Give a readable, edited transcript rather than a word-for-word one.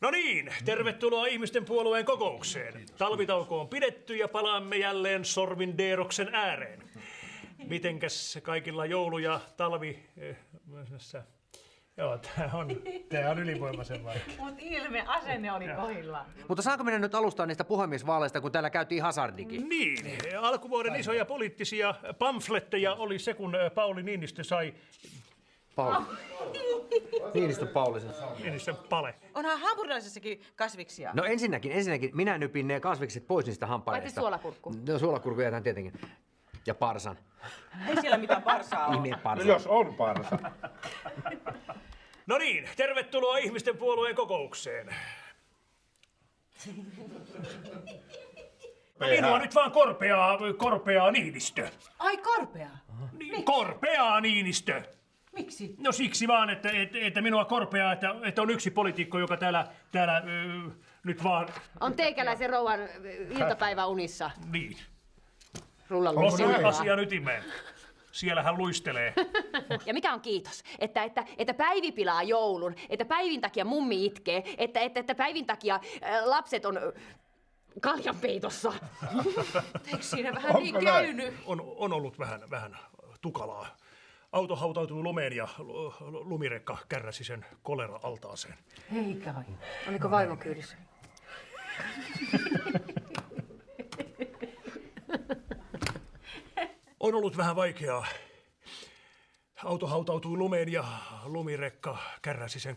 No niin, tervetuloa Ihmisten puolueen kokoukseen. Talvitauko on pidetty ja palaamme jälleen Sorvin Deeroksen ääreen. Mitenkäs kaikilla joulu- ja talvi... Joo, tää on ylivoimaisen vaikea. Mut asenne oli kohdillaan. Mutta saanko mennä nyt alustaa niistä puhemiesvaaleista, kun täällä käytiin hazardikin? Niin, alkuvuoden isoja poliittisia pamfletteja oli se, kun Pauli Niinistö sai... Niinistön Paulisen. Niinistön pale. Onhan hampurilaisessakin kasviksia. No ensinnäkin, minä nypin ne kasvikset pois niistä hampareista. Paitsi suolakurkku. No suolakurkku jätän tietenkin. Ja parsan. Ei siellä mitään parsaa ole. Ihmeen parsan. Jos on parsa. No niin, tervetuloa Ihmisten puolueen kokoukseen. Minua nyt vaan korpeaa Niinistö. Ai korpea. Korpeaa Niinistö. Miksi? No siksi vaan, että minua korpeaa, että on yksi poliitikko, joka täällä nyt vaan... On teikäläisen rouvan iltapäiväunissa. Niin. Rullallinen. On asian ytimeen. Siellä hän luistelee. Ja mikä on kiitos? Että Päivi pilaa joulun, että Päivin takia mummi itkee, että Päivin takia lapset on kaljanpeitossa. Eikö siinä vähän niin käynyt? On ollut vähän tukalaa. Auto hautautui lumeen ja lumirekka kärräsi sen kolera-altaaseen. Eikä vai. Oliko vaimo kyydissä? On ollut vähän vaikeaa. Auto hautautui lumeen ja lumirekka kärräsi sen